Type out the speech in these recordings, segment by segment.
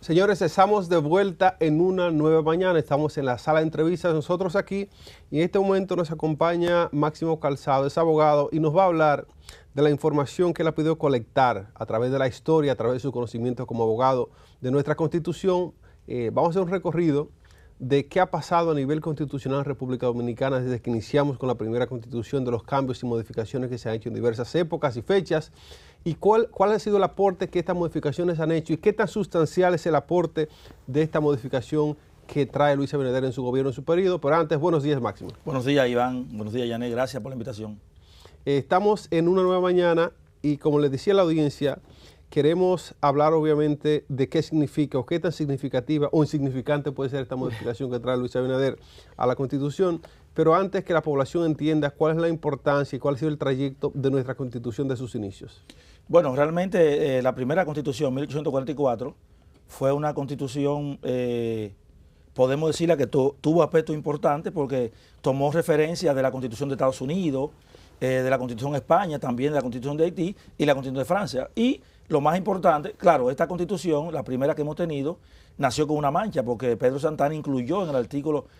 Señores, estamos de vuelta en una nueva mañana. Estamos en la sala de entrevistas nosotros aquí y en este momento nos acompaña Máximo Calzado, es abogado y nos va a hablar de la información que él ha podido colectar a través de la historia, a través de su conocimiento como abogado de nuestra Constitución. Vamos a hacer un recorrido de qué ha pasado a nivel constitucional en República Dominicana desde que iniciamos con la primera Constitución, de los cambios y modificaciones que se han hecho en diversas épocas y fechas, y cuál ha sido el aporte que estas modificaciones han hecho y qué tan sustancial es el aporte de esta modificación que trae Luis Abinader en su gobierno en su periodo. Pero antes, buenos días, Máximo. Buenos días, Iván. Buenos días, Yané. Gracias por la invitación. Estamos en una nueva mañana y, como les decía a la audiencia, queremos hablar obviamente de qué significa o qué tan significativa o insignificante puede ser esta modificación que trae Luis Abinader a la Constitución, pero antes que la población entienda cuál es la importancia y cuál ha sido el trayecto de nuestra Constitución de sus inicios. Bueno, realmente la primera Constitución, 1844, fue una Constitución, podemos decirla que tuvo aspectos importantes porque tomó referencia de la Constitución de Estados Unidos, de la Constitución de España, también de la Constitución de Haití y la Constitución de Francia. Y lo más importante, claro, esta Constitución, la primera que hemos tenido, nació con una mancha porque Pedro Santana incluyó en el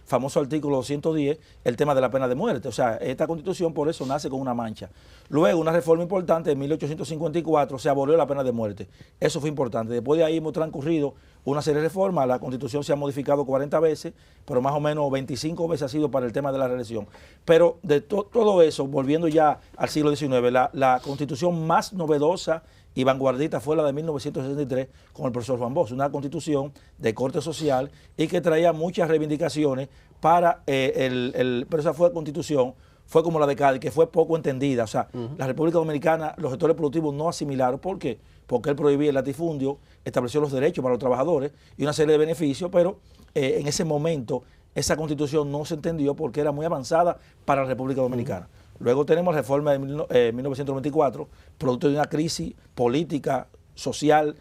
famoso artículo 210 el tema de la pena de muerte. O sea, esta Constitución por eso nace con una mancha. Luego, una reforma importante, en 1854 se abolió la pena de muerte. Eso fue importante. Después de ahí hemos transcurrido una serie de reformas. La Constitución se ha modificado 40 veces, pero más o menos 25 veces ha sido para el tema de la reelección. Pero de todo eso, volviendo ya al siglo XIX, la Constitución más novedosa y vanguardista fue la de 1963 con el profesor Juan Bosch, una constitución de corte social y que traía muchas reivindicaciones para pero esa constitución fue como la de Cádiz, que fue poco entendida. O sea, la República Dominicana, los sectores productivos no asimilaron. ¿Por qué? Porque él prohibía el latifundio, estableció los derechos para los trabajadores y una serie de beneficios, pero en ese momento esa constitución no se entendió porque era muy avanzada para la República Dominicana. Luego tenemos la reforma de 1994, producto de una crisis política, social,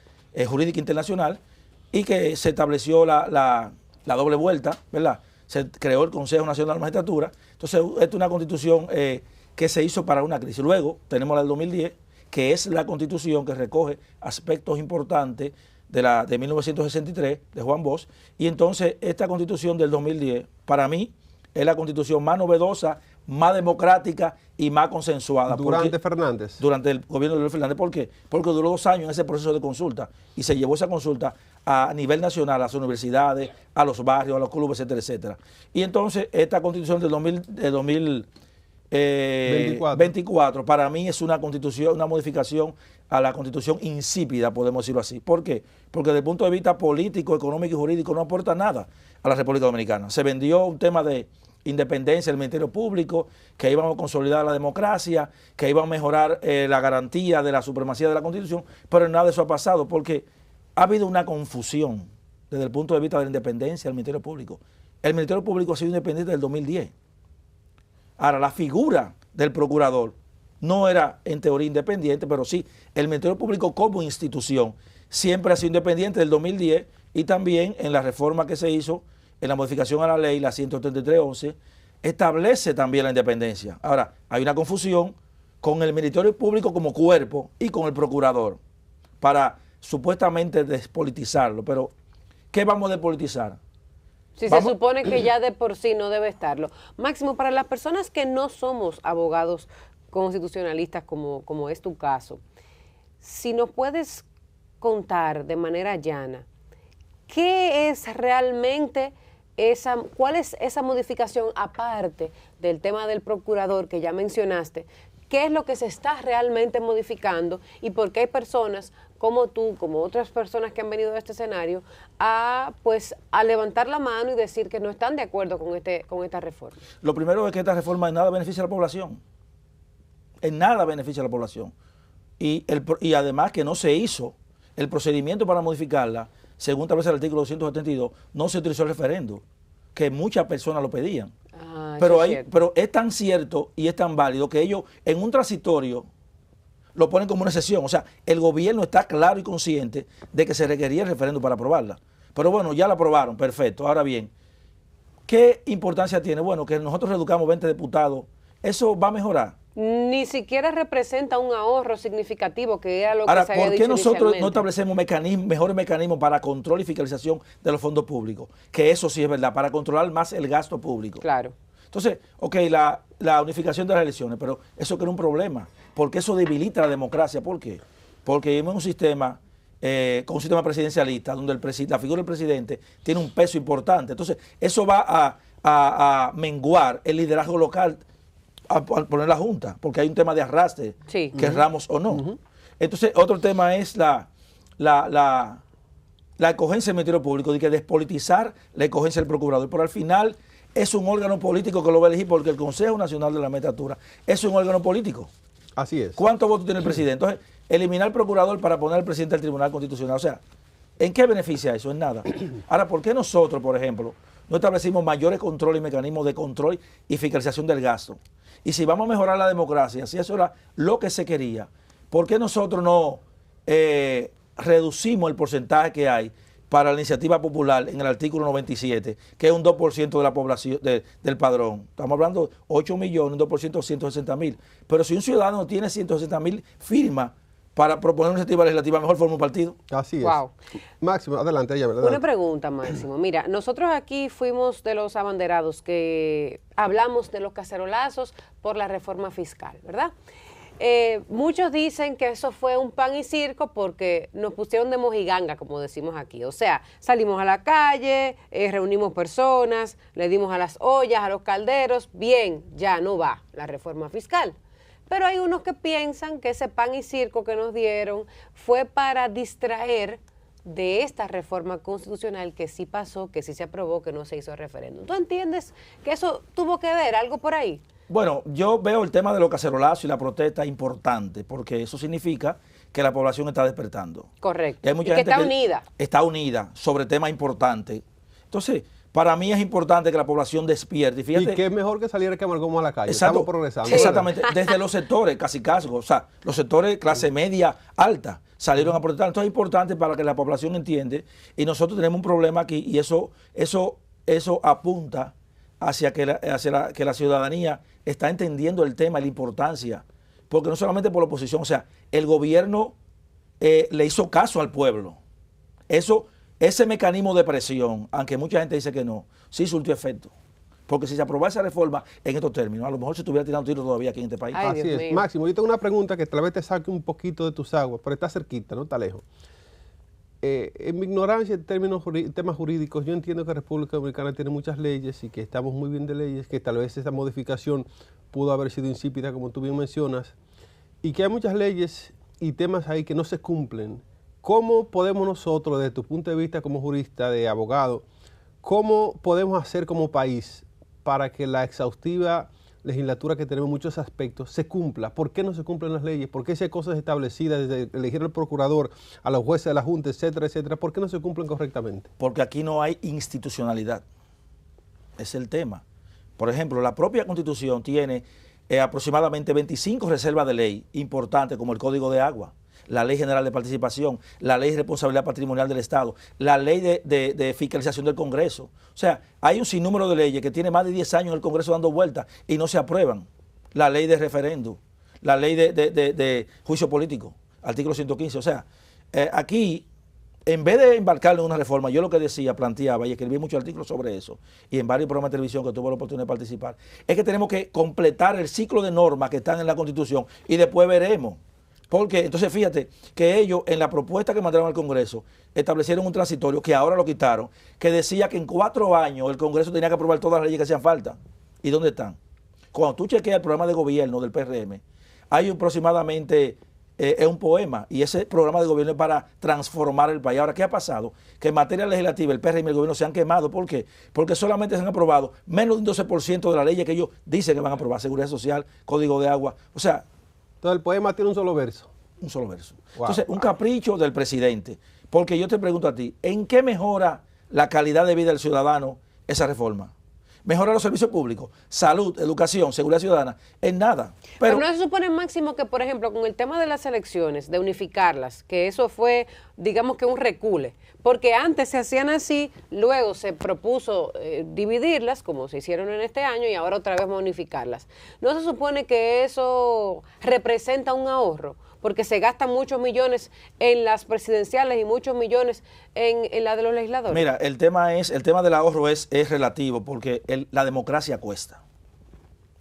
jurídica internacional, y que se estableció la doble vuelta, ¿verdad? Se creó el Consejo Nacional de la Magistratura. Entonces, esta es una constitución que se hizo para una crisis. Luego tenemos la del 2010, que es la constitución que recoge aspectos importantes de 1963, de Juan Bosch, y entonces esta constitución del 2010, para mí, es la constitución más novedosa, más democrática y más consensuada. ¿Durante Fernández? Durante el gobierno de Luis Fernández. ¿Por qué? Porque duró 2 años en ese proceso de consulta y se llevó esa consulta a nivel nacional, a las universidades, a los barrios, a los clubes, etcétera, etcétera. Y entonces esta constitución del 2024 para mí es una constitución, una modificación a la constitución insípida, podemos decirlo así. ¿Por qué? Porque desde el punto de vista político, económico y jurídico no aporta nada a la República Dominicana. Se vendió un tema de independencia del Ministerio Público, que íbamos a consolidar la democracia, que íbamos a mejorar la garantía de la supremacía de la Constitución, pero nada de eso ha pasado porque ha habido una confusión desde el punto de vista de la independencia del Ministerio Público. El Ministerio Público ha sido independiente desde el 2010. Ahora, la figura del procurador no era en teoría independiente, pero sí, el Ministerio Público como institución siempre ha sido independiente del 2010 y también en la reforma que se hizo en la modificación a la ley, la 133.11, establece también la independencia. Ahora, hay una confusión con el Ministerio Público como cuerpo y con el procurador para supuestamente despolitizarlo. Pero, ¿qué vamos a despolitizar? Si se supone que ya de por sí no debe estarlo. Máximo, para las personas que no somos abogados constitucionalistas como es tu caso, si nos puedes contar de manera llana, ¿qué es realmente cuál es esa modificación aparte del tema del procurador que ya mencionaste? ¿Qué es lo que se está realmente modificando y por qué hay personas como tú, como otras personas que han venido a este escenario, a levantar la mano y decir que no están de acuerdo con esta reforma? Lo primero es que esta reforma en nada beneficia a la población. En nada beneficia a la población. Y además que no se hizo el procedimiento para modificarla, según establece el artículo 272, no se utilizó el referendo, que muchas personas lo pedían. Pero es tan cierto y es tan válido que ellos en un transitorio lo ponen como una excepción. O sea, el gobierno está claro y consciente de que se requería el referendo para aprobarla. Pero bueno, ya la aprobaron, perfecto. Ahora bien, ¿qué importancia tiene? Bueno, que nosotros reducamos 20 diputados, ¿eso va a mejorar? ni siquiera representa un ahorro significativo, que era lo que Ahora, se había ¿por qué dicho nosotros no inicialmente? establecemos mejores mecanismos para control y fiscalización de los fondos públicos? Que eso sí es verdad, para controlar más el gasto público. Claro. Entonces, ok, la unificación de las elecciones, pero eso crea un problema, porque eso debilita la democracia. ¿Por qué? Porque vivimos en un sistema, con un sistema presidencialista, donde la figura del presidente tiene un peso importante. Entonces, eso va a menguar el liderazgo local al poner la Junta, porque hay un tema de arrastre, Sí. querramos o no. Entonces, otro tema es la escogencia del Ministerio Público, de que despolitizar la escogencia del procurador, pero al final es un órgano político que lo va a elegir, porque el Consejo Nacional de la Magistratura es un órgano político. Así es. ¿Cuántos votos tiene el presidente? Entonces, eliminar al procurador para poner al presidente del Tribunal Constitucional, o sea, ¿en qué beneficia eso? En nada. Ahora, ¿por qué nosotros, por ejemplo, no establecimos mayores controles y mecanismos de control y fiscalización del gasto? Y si vamos a mejorar la democracia, si eso era lo que se quería, ¿por qué nosotros no reducimos el porcentaje que hay para la iniciativa popular en el artículo 97, que es un 2% de la población del padrón? Estamos hablando de 8 millones, un 2% de 160.000. Pero si un ciudadano tiene 160.000 firmas para proponer una iniciativa legislativa, mejor forma un partido. Así es. Wow. Máximo, adelante, ella, ¿verdad? Una pregunta, Máximo. Mira, nosotros aquí fuimos de los abanderados que hablamos de los cacerolazos por la reforma fiscal, ¿verdad? Muchos dicen que eso fue un pan y circo porque nos pusieron de mojiganga, como decimos aquí. O sea, salimos a la calle, reunimos personas, le dimos a las ollas, a los calderos. Bien, ya no va la reforma fiscal. Pero hay unos que piensan que ese pan y circo que nos dieron fue para distraer de esta reforma constitucional que sí pasó, que sí se aprobó, que no se hizo referéndum. ¿Tú entiendes que eso tuvo que ver algo por ahí? Bueno, yo veo el tema de los cacerolazos y la protesta importante, porque eso significa que la población está despertando. Correcto. Y hay mucha y que gente está unida. Está unida sobre temas importantes. Entonces, para mí es importante que la población despierte. Y fíjate, Y qué mejor que salir a Camargo a la calle. exacto, Estamos progresando. exactamente, desde los sectores cacicazgos, o sea, los sectores clase media alta salieron a protestar. Entonces es importante para que la población entiende, y nosotros tenemos un problema aquí, y eso apunta hacia que la ciudadanía está entendiendo el tema y la importancia, porque no solamente por la oposición, o sea, el gobierno le hizo caso al pueblo. Ese mecanismo de presión, aunque mucha gente dice que no, sí surtió efecto. Porque si se aprobara esa reforma en estos términos, a lo mejor se estuviera tirando tiros todavía aquí en este país. Ay, Así Dios es. mío. Máximo, yo tengo una pregunta que tal vez te saque un poquito de tus aguas, pero está cerquita, no está lejos. En mi ignorancia en temas jurídicos, yo entiendo que República Dominicana tiene muchas leyes y que estamos muy bien de leyes, que tal vez esta modificación pudo haber sido insípida, como tú bien mencionas, y que hay muchas leyes y temas ahí que no se cumplen. ¿Cómo podemos nosotros, desde tu punto de vista como jurista, de abogado, cómo podemos hacer como país para que la exhaustiva legislatura que tenemos en muchos aspectos se cumpla? ¿Por qué no se cumplen las leyes? ¿Por qué si hay cosas establecidas desde elegir al procurador, a los jueces de la Junta, etcétera, etcétera? ¿Por qué no se cumplen correctamente? Porque aquí no hay institucionalidad. Es el tema. Por ejemplo, la propia Constitución tiene aproximadamente 25 reservas de ley importantes, como el Código de Agua, la Ley General de Participación, la Ley de Responsabilidad Patrimonial del Estado, la Ley de Fiscalización del Congreso. O sea, hay un sinnúmero de leyes que tiene más de 10 años en el Congreso dando vueltas y no se aprueban. La Ley de Referéndum, la Ley de Juicio Político, artículo 115. O sea, aquí, en vez de embarcarle en una reforma, yo lo que decía, planteaba y escribí muchos artículos sobre eso, y en varios programas de televisión que tuve la oportunidad de participar, es que tenemos que completar el ciclo de normas que están en la Constitución y después veremos. Porque entonces fíjate que ellos en la propuesta que mandaron al Congreso establecieron un transitorio que ahora lo quitaron, que decía que en 4 años el Congreso tenía que aprobar todas las leyes que hacían falta. ¿Y dónde están? Cuando tú chequeas el programa de gobierno del PRM, hay aproximadamente, es un poema, y ese programa de gobierno es para transformar el país. Ahora, ¿qué ha pasado? Que en materia legislativa el PRM y el gobierno se han quemado. ¿Por qué? Porque solamente se han aprobado menos de un 12% de las leyes que ellos dicen que van a aprobar: seguridad social, código de agua. O sea, Entonces el poema tiene un solo verso. un solo verso. Wow. Entonces, un capricho del presidente. Porque yo te pregunto a ti, ¿en qué mejora la calidad de vida del ciudadano esa reforma? ¿Mejora los servicios públicos? Salud, educación, seguridad ciudadana. En nada. Pero no se supone, Máximo, que por ejemplo con el tema de las elecciones, de unificarlas, que eso fue digamos que un recule, porque antes se hacían así, luego se propuso dividirlas, como se hicieron en este año, y ahora otra vez bonificarlas. ¿No se supone que eso representa un ahorro? Porque se gastan muchos millones en las presidenciales y muchos millones en la de los legisladores. Mira, el tema del ahorro es relativo, porque la democracia cuesta.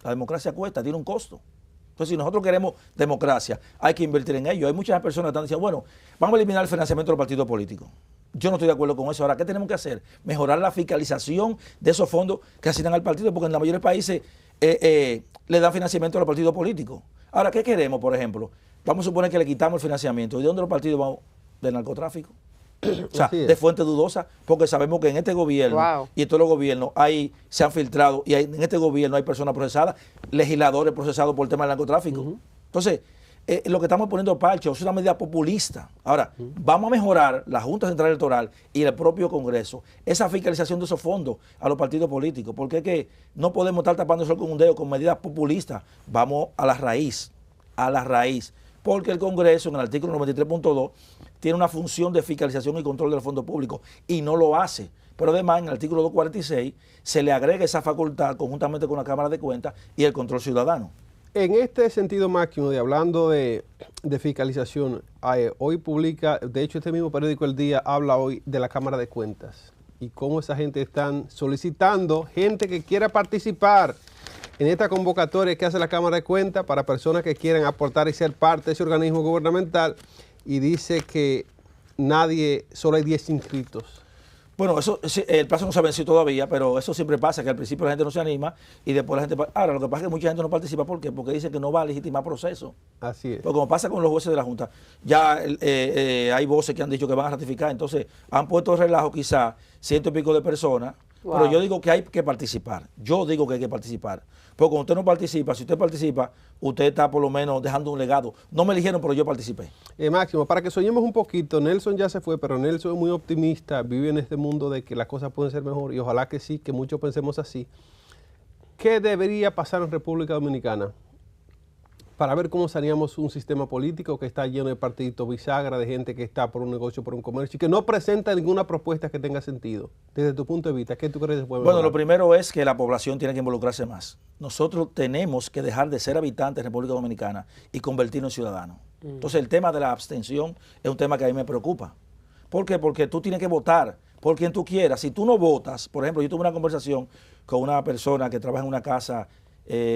La democracia cuesta, tiene un costo. Entonces, si nosotros queremos democracia, hay que invertir en ello. Hay muchas personas que están diciendo, bueno, vamos a eliminar el financiamiento de los partidos políticos. Yo no estoy de acuerdo con eso. Ahora, ¿qué tenemos que hacer? Mejorar la fiscalización de esos fondos que asignan al partido, porque en la mayoría de países le dan financiamiento a los partidos políticos. Ahora, ¿qué queremos, por ejemplo? Vamos a suponer que le quitamos el financiamiento. ¿Y de dónde los partidos van? Del narcotráfico. O sea, de fuente dudosa, porque sabemos que en este gobierno y en todos los gobiernos se han filtrado y en este gobierno hay personas procesadas, legisladores procesados por el tema del narcotráfico. Entonces, lo que estamos poniendo parche es una medida populista. Ahora, vamos a mejorar la Junta Central Electoral y el propio Congreso, esa fiscalización de esos fondos a los partidos políticos, porque es que no podemos estar tapando el sol con un dedo con medidas populistas. Vamos a la raíz, porque el Congreso en el artículo 93.2 tiene una función de fiscalización y control de los fondos públicos y no lo hace. Pero además en el artículo 246 se le agrega esa facultad conjuntamente con la Cámara de Cuentas y el control ciudadano. En este sentido, Máximo, hablando de fiscalización, hoy publica, de hecho este mismo periódico El Día habla hoy de la Cámara de Cuentas y cómo esa gente están solicitando gente que quiera participar en esta convocatoria que hace la Cámara de Cuentas para personas que quieran aportar y ser parte de ese organismo gubernamental, y dice que solo hay 10 inscritos. Bueno, eso el plazo no se ha vencido todavía, pero eso siempre pasa, que al principio la gente no se anima y después la gente... Ahora, lo que pasa es que mucha gente no participa, ¿por qué? Porque dice que no va a legitimar proceso. Así es. Porque como pasa con los jueces de la Junta, ya hay voces que han dicho que van a ratificar, entonces han puesto el relajo quizás 100 y pico de personas, pero yo digo que hay que participar. Yo digo que hay que participar. Porque cuando usted no participa, si usted participa, usted está por lo menos dejando un legado. No me eligieron, pero yo participé. Máximo, para que soñemos un poquito, Nelson ya se fue, pero Nelson es muy optimista, vive en este mundo de que las cosas pueden ser mejor y ojalá que sí, que muchos pensemos así. ¿Qué debería pasar en República Dominicana para ver cómo saneamos un sistema político que está lleno de partiditos bisagra, de gente que está por un negocio, por un comercio y que no presenta ninguna propuesta que tenga sentido? Desde tu punto de vista, ¿qué tú crees que puede mejorar? Bueno, lo primero es que la población tiene que involucrarse más. Nosotros tenemos que dejar de ser habitantes de República Dominicana y convertirnos en ciudadanos. Entonces el tema de la abstención es un tema que a mí me preocupa. ¿Por qué? Porque tú tienes que votar por quien tú quieras. Si tú no votas, por ejemplo, yo tuve una conversación con una persona que trabaja en una casa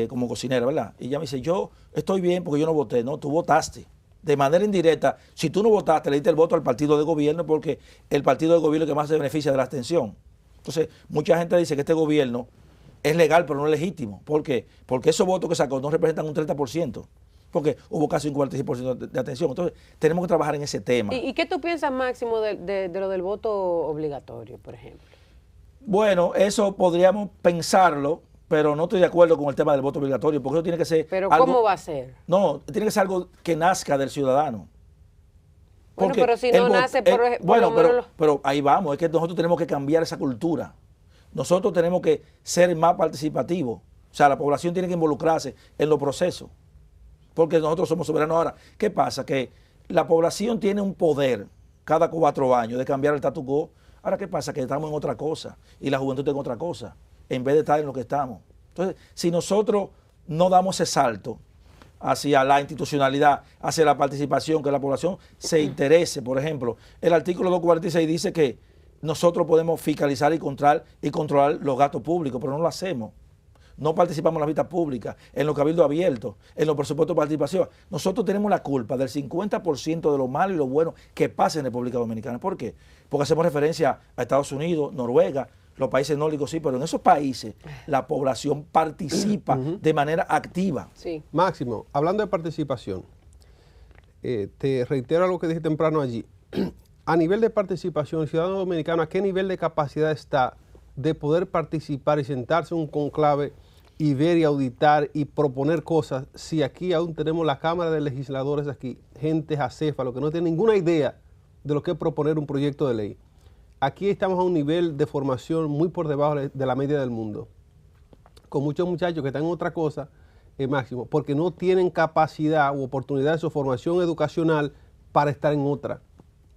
como cocinera, ¿verdad? Y ella me dice, yo estoy bien porque yo no voté. No, tú votaste. De manera indirecta, si tú no votaste, le diste el voto al partido de gobierno porque el partido de gobierno es el que más se beneficia de la abstención. Entonces, mucha gente dice que este gobierno es legal pero no es legítimo. ¿Por qué? Porque esos votos que sacó no representan un 30%. Porque hubo casi un 46% de atención. Entonces, tenemos que trabajar en ese tema. ¿Y qué tú piensas, Máximo, de lo del voto obligatorio, por ejemplo? Bueno, eso podríamos pensarlo, pero no estoy de acuerdo con el tema del voto obligatorio, porque eso tiene que ser ¿Pero algo, cómo va a ser? No, tiene que ser algo que nazca del ciudadano. Bueno, pero si no nace por bueno, pero ahí vamos, es que nosotros tenemos que cambiar esa cultura. Nosotros tenemos que ser más participativos. O sea, la población tiene que involucrarse en los procesos, porque nosotros somos soberanos. Ahora, ¿qué pasa? Que la población tiene un poder cada 4 años de cambiar el status quo. Ahora, ¿qué pasa? Que estamos en otra cosa y la juventud está en otra cosa, en vez de estar en lo que estamos. Entonces, si nosotros no damos ese salto hacia la institucionalidad, hacia la participación, que la población se interese, por ejemplo, el artículo 246 dice que nosotros podemos fiscalizar y controlar los gastos públicos, pero no lo hacemos. No participamos en la vida pública, en los cabildos abiertos, en los presupuestos de participación. Nosotros tenemos la culpa del 50% de lo malo y lo bueno que pasa en República Dominicana. ¿Por qué? Porque hacemos referencia a Estados Unidos, Noruega, los países nórdicos, sí, pero en esos países la población participa de manera activa. Sí. Máximo, hablando de participación, te reitero algo que dije temprano allí. A nivel de participación, el ciudadano dominicano, ¿a qué nivel de capacidad está de poder participar y sentarse en un conclave y ver y auditar y proponer cosas, si aquí aún tenemos la Cámara de Legisladores aquí, gente acéfalo, que no tiene ninguna idea de lo que es proponer un proyecto de ley? Aquí estamos a un nivel de formación muy por debajo de la media del mundo, con muchos muchachos que están en otra cosa, Máximo, porque no tienen capacidad u oportunidad de su formación educacional para estar en otra.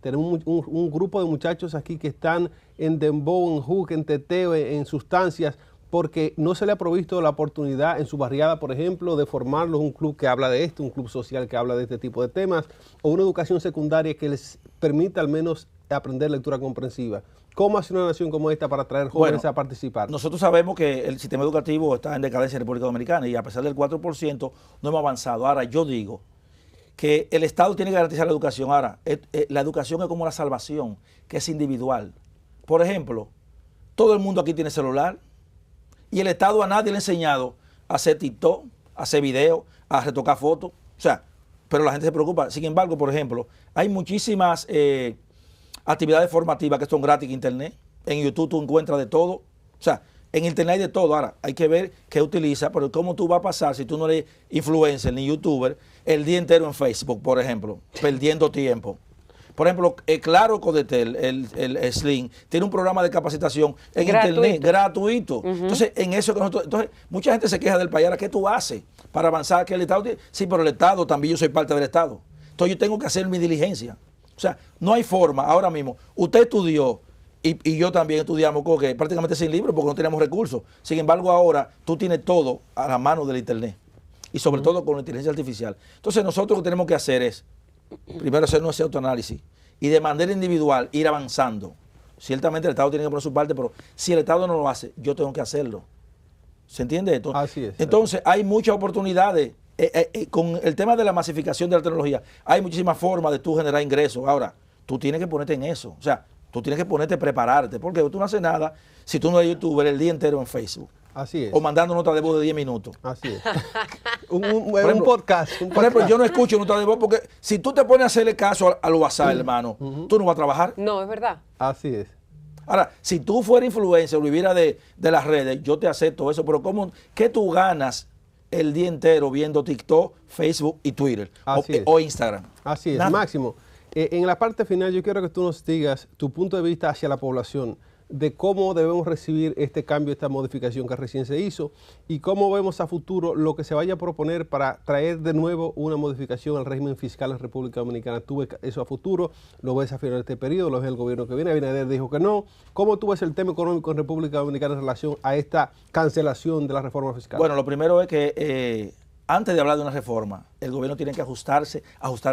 Tenemos un grupo de muchachos aquí que están en dembow, en hook, en teteo, en sustancias, porque no se le ha provisto la oportunidad en su barriada, por ejemplo, de formarlos un club que habla de esto, un club social que habla de este tipo de temas, o una educación secundaria que les permita al menos aprender lectura comprensiva. ¿Cómo hace una nación como esta para atraer jóvenes a participar? Nosotros sabemos que el sistema educativo está en decadencia en República Dominicana y a pesar del 4% no hemos avanzado. Ahora, yo digo que el Estado tiene que garantizar la educación. Ahora, la educación es como la salvación, que es individual. Por ejemplo, todo el mundo aquí tiene celular y el Estado a nadie le ha enseñado a hacer TikTok, a hacer video, a retocar fotos. O sea, pero la gente se preocupa. Sin embargo, por ejemplo, hay muchísimas actividades formativas que son gratis en Internet. En YouTube tú encuentras de todo. O sea, en Internet hay de todo. Ahora, hay que ver qué utiliza, pero cómo tú vas a pasar, si tú no eres influencer ni youtuber, el día entero en Facebook, por ejemplo, perdiendo tiempo. Por ejemplo, Claro Codetel, el Slim, tiene un programa de capacitación en Internet gratuito. Entonces, en eso que nosotros, entonces, mucha gente se queja del país. Ahora, ¿qué tú haces para avanzar? Que el Estado tiene, sí, pero el Estado también, yo soy parte del Estado. Entonces, yo tengo que hacer mi diligencia. O sea, no hay forma ahora mismo. Usted estudió y yo también estudiamos prácticamente sin libros porque no teníamos recursos. Sin embargo, ahora tú tienes todo a la mano del Internet y sobre todo con la inteligencia artificial. Entonces, nosotros lo que tenemos que hacer es, primero, hacer nuestro autoanálisis y de manera individual ir avanzando. Ciertamente el Estado tiene que poner su parte, pero si el Estado no lo hace, yo tengo que hacerlo. ¿Se entiende esto? Así es. Entonces, hay muchas oportunidades. Con el tema de la masificación de la tecnología, hay muchísimas formas de tú generar ingresos. Ahora, tú tienes que ponerte en eso. O sea, tú tienes que ponerte, prepararte, porque tú no haces nada si tú no eres youtuber el día entero en Facebook. Así es. O mandando nota de voz de 10 minutos. Así es. un podcast. Por ejemplo, yo no escucho nota de voz porque si tú te pones a hacerle caso al WhatsApp, hermano, tú no vas a trabajar. No, es verdad. Así es. Ahora, si tú fueras influencer o viviera de las redes, yo te acepto eso, pero ¿qué tú ganas el día entero viendo TikTok, Facebook y Twitter o Instagram? Así es. Nada. Máximo, en la parte final yo quiero que tú nos digas tu punto de vista hacia la población de cómo debemos recibir este cambio, esta modificación que recién se hizo y cómo vemos a futuro lo que se vaya a proponer para traer de nuevo una modificación al régimen fiscal en República Dominicana. ¿Tú ves eso a futuro? ¿Lo ves a final de este periodo? ¿Lo ves el gobierno que viene? Abinader dijo que no. ¿Cómo tú ves el tema económico en República Dominicana en relación a esta cancelación de la reforma fiscal? Bueno, lo primero es que antes de hablar de una reforma, el gobierno tiene que ajustar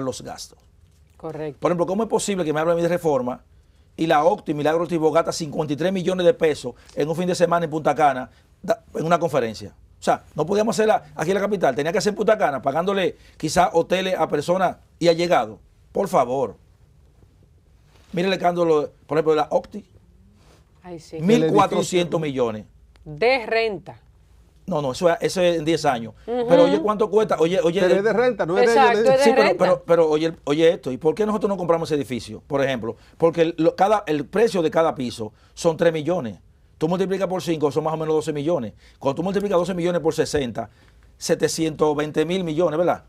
los gastos. Correcto. Por ejemplo, ¿cómo es posible que me hablen de reforma y la OCTI, Milagro Tibo, gasta 53 millones de pesos en un fin de semana en Punta Cana en una conferencia? O sea, no podíamos hacerla aquí en la capital, tenía que hacer en Punta Cana, pagándole quizás hoteles a personas y allegados. Por favor. Mire el escándalo, por ejemplo, de la OCTI. Ay, sí. 1.400 millones. De renta. No, eso es en 10 años. Pero oye, ¿cuánto cuesta? Oye, pero es de renta, no es de Exacto, ellos. es de sí, renta. pero oye esto, ¿y por qué nosotros no compramos ese edificio? Por ejemplo, porque el precio de cada piso son 3 millones. Tú multiplicas por 5, son más o menos 12 millones. Cuando tú multiplicas 12 millones por 60, 720 mil millones, ¿verdad?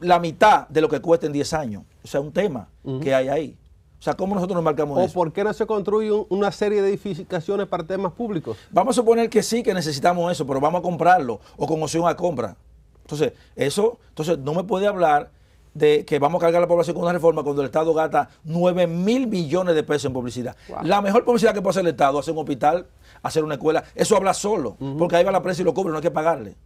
La mitad de lo que cuesta en 10 años. O sea, un tema que hay ahí. O sea, ¿cómo nosotros nos marcamos eso? ¿O por qué no se construye una serie de edificaciones para temas públicos? Vamos a suponer que sí, que necesitamos eso, pero vamos a comprarlo o con opción a compra. Entonces, no me puede hablar de que vamos a cargar a la población con una reforma cuando el Estado gasta 9.000 millones de pesos en publicidad. Wow. La mejor publicidad que puede hacer el Estado, hacer un hospital, hacer una escuela, eso habla solo, porque ahí va la prensa y lo cubre, no hay que pagarle.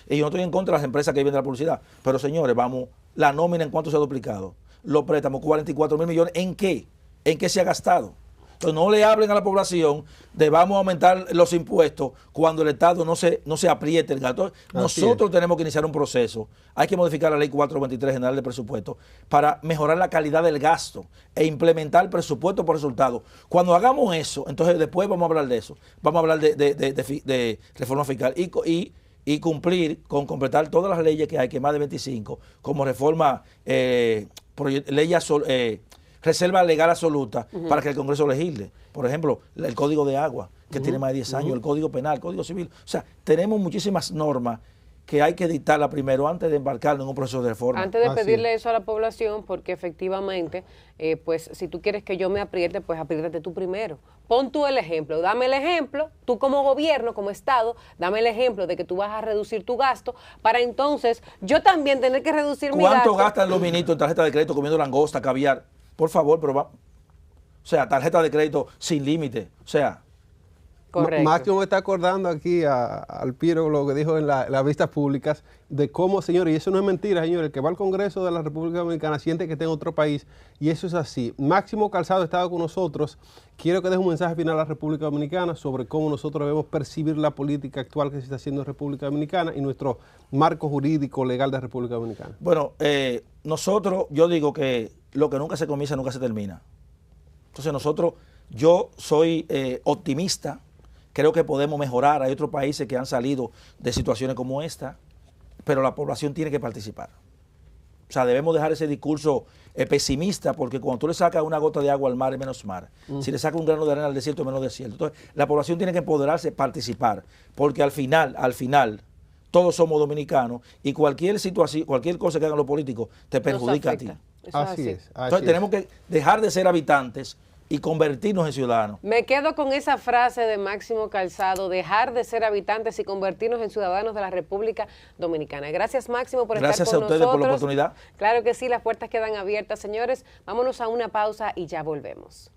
Y yo no estoy en contra de las empresas que viven de la publicidad, pero señores, vamos, la nómina en cuánto se ha duplicado. Los préstamos, 44 mil millones, ¿en qué? ¿En qué se ha gastado? Entonces no le hablen a la población de vamos a aumentar los impuestos cuando el Estado no se apriete el gasto. Nosotros tenemos que iniciar un proceso. Hay que modificar la ley 423 general de presupuesto para mejorar la calidad del gasto e implementar presupuesto por resultado. Cuando hagamos eso, entonces después vamos a hablar de eso. Vamos a hablar de reforma fiscal y cumplir con completar todas las leyes que hay, que más de 25, como reforma, reserva legal absoluta para que el Congreso legisle. Por ejemplo, el Código de Agua, que tiene más de 10 años, el Código Penal, el Código Civil. O sea, tenemos muchísimas normas que hay que dictarla primero antes de embarcarnos en un proceso de reforma. Antes de pedirle eso a la población, porque efectivamente, pues si tú quieres que yo me apriete, pues apriétate tú primero. Pon tú el ejemplo, dame el ejemplo, tú como gobierno, como Estado, dame el ejemplo de que tú vas a reducir tu gasto, para entonces yo también tener que reducir mi gasto. ¿Cuánto gastan los ministros en tarjeta de crédito comiendo langosta, caviar? por favor, pero o sea, tarjeta de crédito sin límite, o sea. Correcto. Máximo me está acordando aquí al Piro lo que dijo en las vistas públicas de cómo, señores, y eso no es mentira, señores, el que va al Congreso de la República Dominicana siente que está en otro país y eso es así. Máximo Calzado estaba con nosotros. Quiero que deje un mensaje final a la República Dominicana sobre cómo nosotros debemos percibir la política actual que se está haciendo en República Dominicana y nuestro marco jurídico legal de República Dominicana. Bueno, nosotros, yo digo que lo que nunca se comienza nunca se termina. Entonces yo soy optimista. Creo que podemos mejorar. Hay otros países que han salido de situaciones como esta, pero la población tiene que participar. O sea, debemos dejar ese discurso pesimista, porque cuando tú le sacas una gota de agua al mar es menos mar. Si le sacas un grano de arena al desierto es menos desierto. Entonces, la población tiene que empoderarse, participar, porque al final, todos somos dominicanos y cualquier situación, cualquier cosa que hagan los políticos te perjudica a ti. Así es. Entonces, tenemos que dejar de ser habitantes y convertirnos en ciudadanos. Me quedo con esa frase de Máximo Calzado, dejar de ser habitantes y convertirnos en ciudadanos de la República Dominicana. Gracias, Máximo, por estar con nosotros. Gracias a ustedes por la oportunidad. Claro que sí, las puertas quedan abiertas, señores. Vámonos a una pausa y ya volvemos.